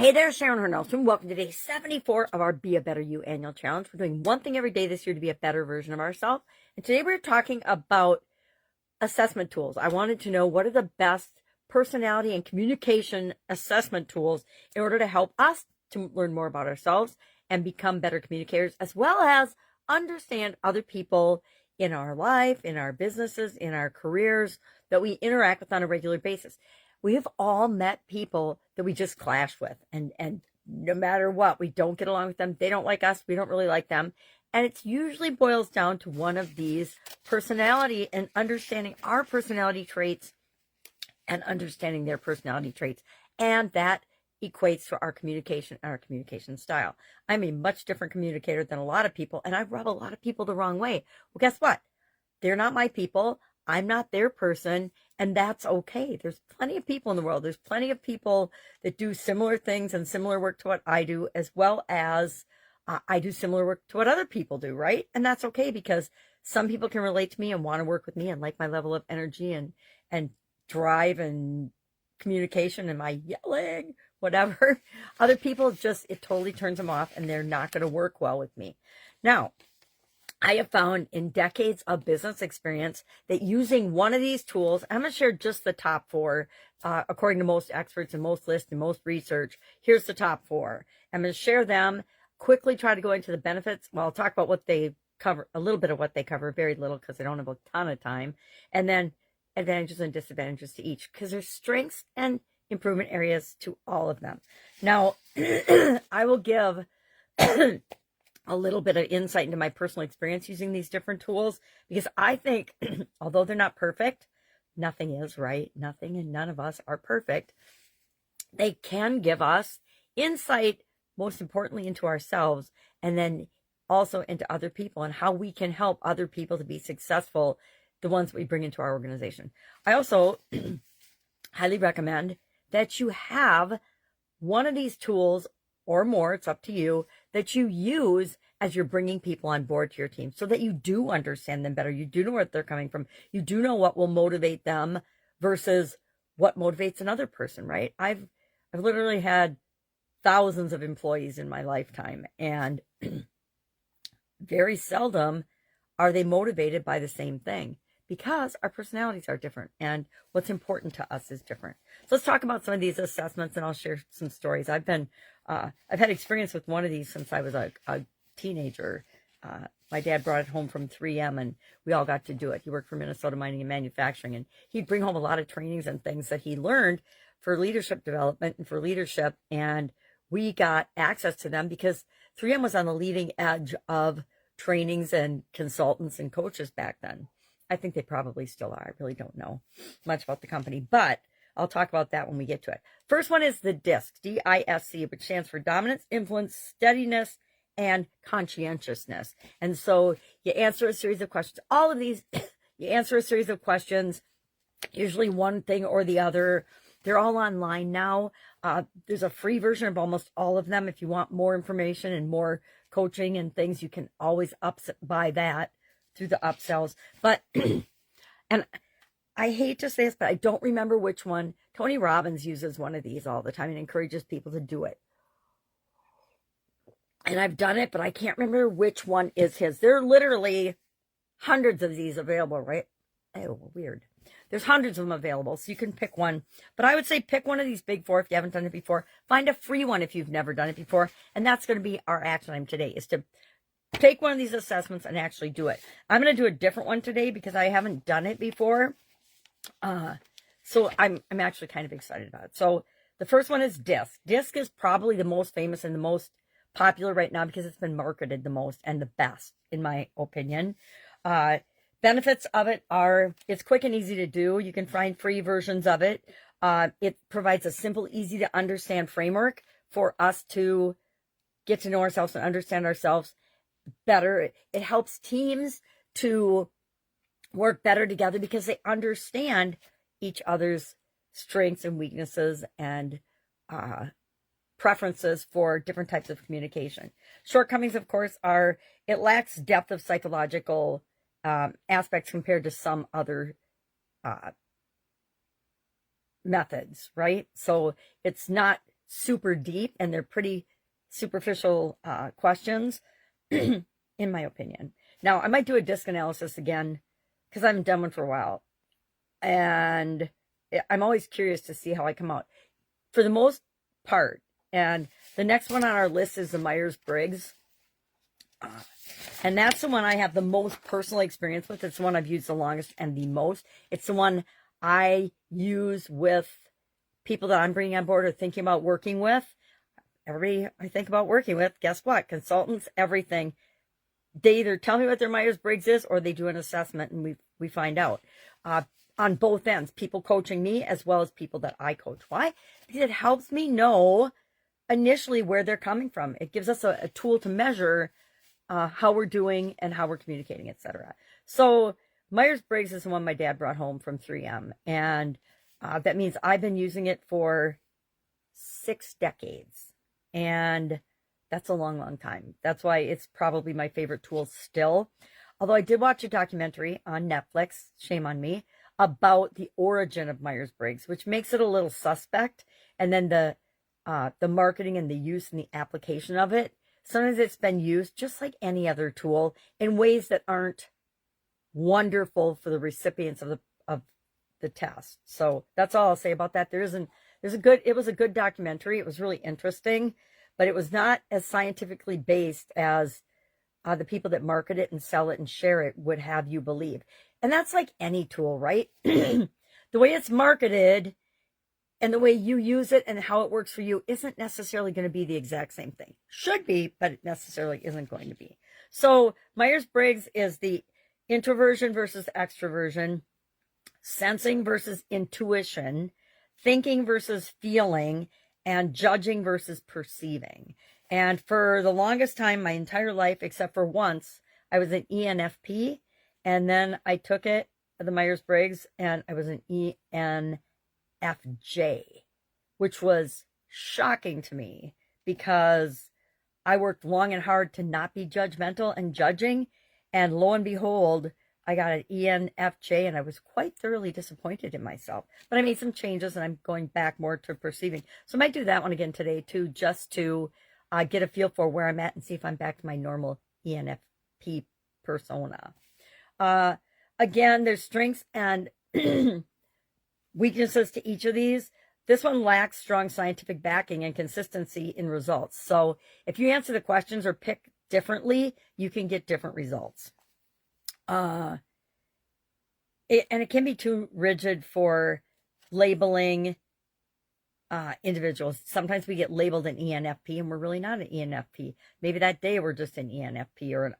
Hey there, Sharon Herne-Ellstrom. Welcome to day 74 of our Be a Better You annual challenge. We're doing one thing every day this year to be a better version of ourselves. And today we're talking about assessment tools. I wanted to know what are the best personality and communication assessment tools in order to help us to learn more about ourselves and become better communicators, as well as understand other people in our life, in our businesses, in our careers that we interact with on a regular basis. We have all met people that we just clash with, and no matter what, we don't get along with them. They don't like us. We don't really like them. And it usually boils down to one of these personality and understanding our personality traits and understanding their personality traits. And that equates to our communication and our communication style. I'm a much different communicator than a lot of people, and I rub a lot of people the wrong way. Well, guess what? They're not my people. I'm not their person, and that's okay. There's plenty of people in the world. There's plenty of people that do similar things and similar work to what I do, as well as I do similar work to what other people do, right? And that's okay, because some people can relate to me and want to work with me and like my level of energy and drive and communication and my yelling, whatever. Other people, it totally turns them off, and they're not going to work well with me. Now, I have found in decades of business experience that using one of these tools, I'm going to share just the top four, according to most experts and most lists and most research. Here's the top four. I'm going to share them, quickly try to go into the benefits. Well, I'll talk about what they cover, a little bit of what they cover, very little because I don't have a ton of time. And then advantages and disadvantages to each, because there's strengths and improvement areas to all of them. Now, I will give a little bit of insight into my personal experience using these different tools, because I think, although they're not perfect, nothing is, right? Nothing and none of us are perfect. They can give us insight, most importantly, into ourselves, and then also into other people and how we can help other people to be successful, the ones that we bring into our organization. I also highly recommend that you have one of these tools or more, it's up to you, that you use as you're bringing people on board to your team, so that you do understand them better. You do know where they're coming from. You do know what will motivate them versus what motivates another person, right? I've literally had thousands of employees in my lifetime, and very seldom are they motivated by the same thing, because our personalities are different and what's important to us is different. So let's talk about some of these assessments, and I'll share some stories. I've had experience with one of these since I was a teenager. My dad brought it home from 3M, and we all got to do it. He worked for Minnesota Mining and Manufacturing, and he'd bring home a lot of trainings and things that he learned for leadership development and for leadership, and we got access to them because 3M was on the leading edge of trainings and consultants and coaches back then. I think they probably still are. I really don't know much about the company, but I'll talk about that when we get to it. First one is the DISC, D-I-S-C, which stands for dominance, influence, steadiness, and conscientiousness. And so you answer a series of questions. All of these, you answer a series of questions, usually one thing or the other. They're all online now. There's a free version of almost all of them. If you want more information and more coaching and things, you can always buy that through the upsells. But, and I hate to say this, but I don't remember which one. Tony Robbins uses one of these all the time and encourages people to do it. And I've done it, but I can't remember which one is his. There are literally hundreds of these available, right? Oh, weird. There's hundreds of them available, so you can pick one. But I would say pick one of these big four if you haven't done it before. Find a free one if you've never done it before. And that's going to be our action item today, is to take one of these assessments and actually do it. I'm going to do a different one today because I haven't done it before. So I'm actually kind of excited about it. So the first one is DISC. DISC is probably the most famous and the most popular right now because it's been marketed the most and the best, in my opinion. Benefits of it are it's quick and easy to do. You can find free versions of it. It provides a simple, easy to understand framework for us to get to know ourselves and understand ourselves better. It helps teams to work better together because they understand each other's strengths and weaknesses and preferences for different types of communication. Shortcomings, of course, are it lacks depth of psychological aspects compared to some other methods, right? So it's not super deep and they're pretty superficial questions, in my opinion. Now, I might do a disc analysis again because I haven't done one for a while. And I'm always curious to see how I come out. For the most part, and the next one on our list is the Myers-Briggs. And that's the one I have the most personal experience with. It's the one I've used the longest and the most. It's the one I use with people that I'm bringing on board or thinking about working with. Everybody I think about working with, guess what? Consultants, everything. They either tell me what their Myers-Briggs is or they do an assessment and we find out. On both ends, people coaching me as well as people that I coach. Why? Because it helps me know initially where they're coming from. It gives us a tool to measure how we're doing and how we're communicating, etc. So Myers-Briggs is the one my dad brought home from 3M. And that means I've been using it for 6 decades. And that's a long, long time. That's why it's probably my favorite tool still. Although I did watch a documentary on Netflix, shame on me, about the origin of Myers-Briggs, which makes it a little suspect. And then the marketing and the use and the application of it. Sometimes it's been used just like any other tool in ways that aren't wonderful for the recipients of the test. So that's all I'll say about that. It was a good documentary. It was really interesting, but it was not as scientifically based as the people that market it and sell it and share it would have you believe. And that's like any tool, right? The way it's marketed and the way you use it and how it works for you isn't necessarily going to be the exact same thing. Should be, but it necessarily isn't going to be. So Myers-Briggs is the introversion versus extroversion, sensing versus intuition, thinking versus feeling, and judging versus perceiving. And for the longest time, my entire life, except for once, I was an ENFP. And then I took it, the Myers-Briggs, and I was an ENFJ, which was shocking to me because I worked long and hard to not be judgmental and judging. And lo and behold, I got an ENFJ and I was quite thoroughly disappointed in myself. But I made some changes and I'm going back more to perceiving. So I might do that one again today too, just to get a feel for where I'm at and see if I'm back to my normal ENFP persona. Again, there's strengths and weaknesses to each of these. This one lacks strong scientific backing and consistency in results. So if you answer the questions or pick differently, you can get different results. And it can be too rigid for labeling individuals. Sometimes we get labeled an ENFP and we're really not an ENFP. Maybe that day we're just an ENFP or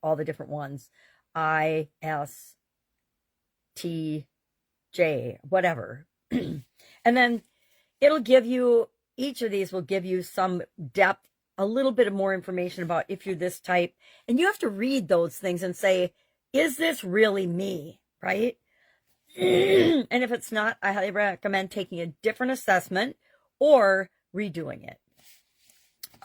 all the different ones. ISTJ, whatever. And then it'll give you, each of these will give you some depth, a little bit of more information about if you're this type. And you have to read those things and say, is this really me? Right? And if it's not, I highly recommend taking a different assessment or redoing it.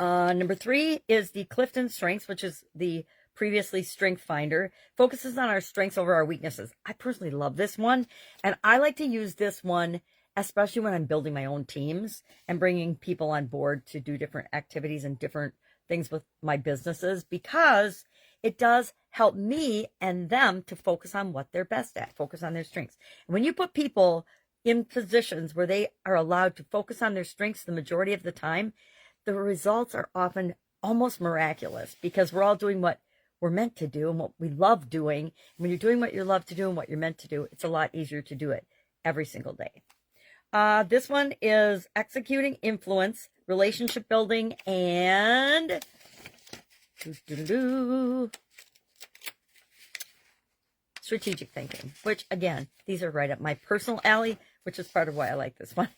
Number 3 is the Clifton Strengths, which is the previously Strength Finder. Focuses on our strengths over our weaknesses. I personally love this one. And I like to use this one, especially when I'm building my own teams and bringing people on board to do different activities and different things with my businesses, because it does help me and them to focus on what they're best at, focus on their strengths. And when you put people in positions where they are allowed to focus on their strengths the majority of the time, the results are often almost miraculous because we're all doing what we're meant to do and what we love doing. And when you're doing what you love to do and what you're meant to do, it's a lot easier to do it every single day. This one is executing influence, relationship building, and strategic thinking, which again, these are right up my personal alley, which is part of why I like this one.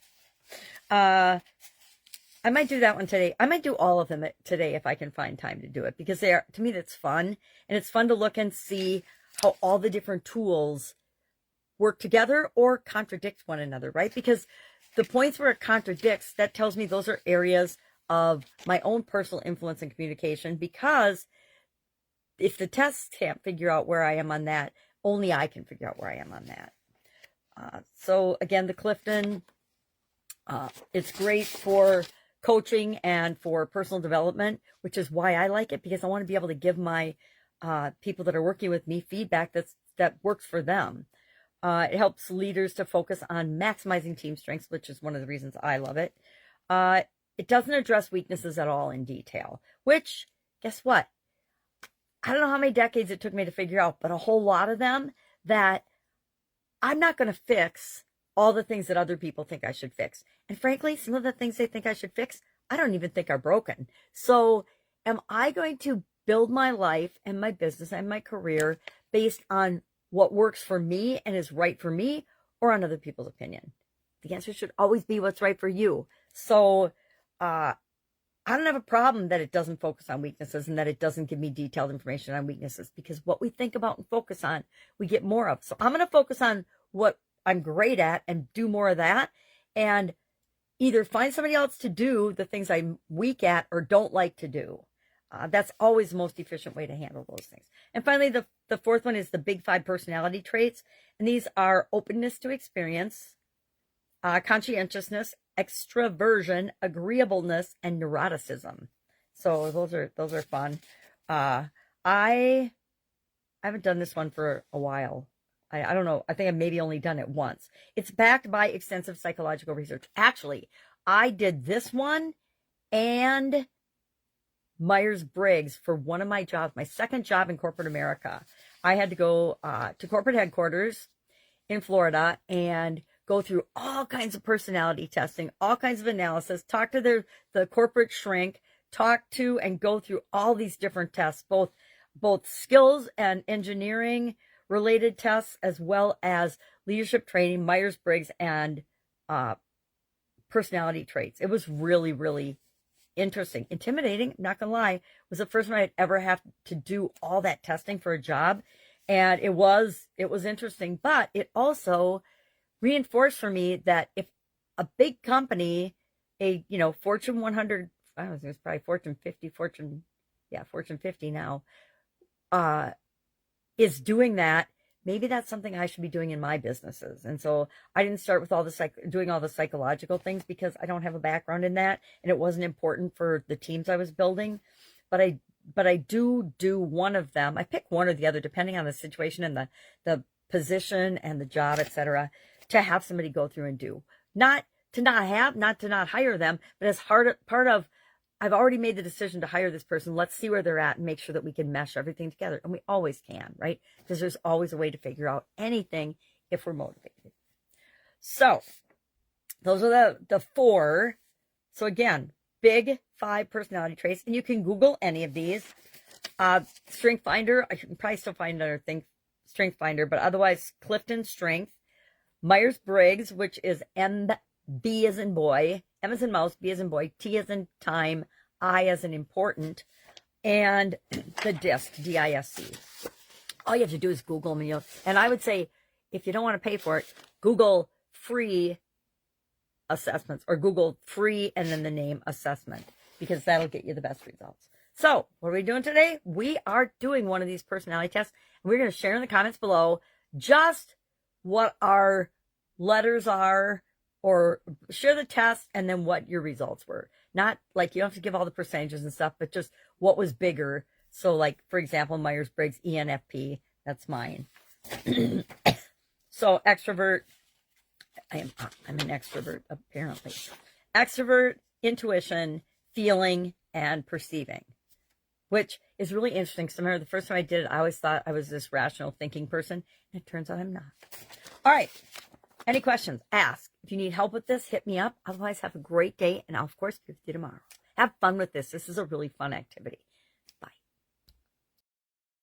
I might do that one today. I might do all of them today if I can find time to do it, because they are, to me, that's fun. And it's fun to look and see how all the different tools work together or contradict one another, right? Because the points where it contradicts, that tells me those are areas of my own personal influence and communication, because if the tests can't figure out where I am on that, only I can figure out where I am on that. So again, the Clifton, it's great for coaching and for personal development, which is why I like it, because I want to be able to give my people that are working with me feedback that works for them. It helps leaders to focus on maximizing team strengths, which is one of the reasons I love it. It doesn't address weaknesses at all in detail, which, guess what? I don't know how many decades it took me to figure out, but a whole lot of them that I'm not going to fix all the things that other people think I should fix. And frankly, some of the things they think I should fix, I don't even think are broken. So am I going to build my life and my business and my career based on what works for me and is right for me, or on other people's opinion? The answer should always be what's right for you. So I don't have a problem that it doesn't focus on weaknesses and that it doesn't give me detailed information on weaknesses, because what we think about and focus on, we get more of. So I'm going to focus on what I'm great at and do more of that, and either find somebody else to do the things I'm weak at or don't like to do. That's always the most efficient way to handle those things. And finally, the fourth one is the big 5 personality traits. And these are openness to experience, conscientiousness, extroversion, agreeableness, and neuroticism. So those are fun. I haven't done this one for a while. I don't know. I think I've maybe only done it once. It's backed by extensive psychological research. Actually, I did this one and Myers-Briggs for one of my jobs, my second job in corporate America. I had to go to corporate headquarters in Florida and go through all kinds of personality testing, all kinds of analysis, talk to the corporate shrink, talk to and go through all these different tests, both skills and engineering related tests, as well as leadership training, Myers-Briggs, and personality traits. It was really, really interesting. Intimidating, not gonna lie. It was the first time I'd ever have to do all that testing for a job. And it was interesting, but it also reinforced for me that if a big company, Fortune 100, I don't know, it's probably Fortune 50, Fortune 50 now, is doing that, maybe that's something I should be doing in my businesses. And so I didn't start with doing all the psychological things, because I don't have a background in that, and it wasn't important for the teams I was building. But I do one of them. I pick one or the other depending on the situation and the position and the job, etc., to have somebody go through and do. Not to not hire them, but as part of, I've already made the decision to hire this person. Let's see where they're at and make sure that we can mesh everything together. And we always can, right? Because there's always a way to figure out anything if we're motivated. So those are the 4. So again, big 5 personality traits. And you can Google any of these. Strength Finder, I can probably still find another thing, Strength Finder, but otherwise Clifton Strength. Myers-Briggs, which is B as in boy, M as in mouse, B as in boy, T as in time, I as in important, and the DISC, D-I-S-C. All you have to do is Google them. And I would say, if you don't want to pay for it, Google free assessments, or Google free and then the name assessment, because that'll get you the best results. So what are we doing today? We are doing one of these personality tests, and we're going to share in the comments below just what our letters are, or share the test and then what your results were. Not like you don't have to give all the percentages and stuff, but just what was bigger. So like, for example, Myers-Briggs, ENFP, that's mine. So extrovert, I'm an extrovert, apparently. Extrovert, intuition, feeling, and perceiving, which is really interesting. Because I remember the first time I did it, I always thought I was this rational thinking person, and it turns out I'm not. All right. Any questions? Ask. If you need help with this, hit me up. Otherwise, have a great day, and I'll, of course, be with you tomorrow. Have fun with this. This is a really fun activity.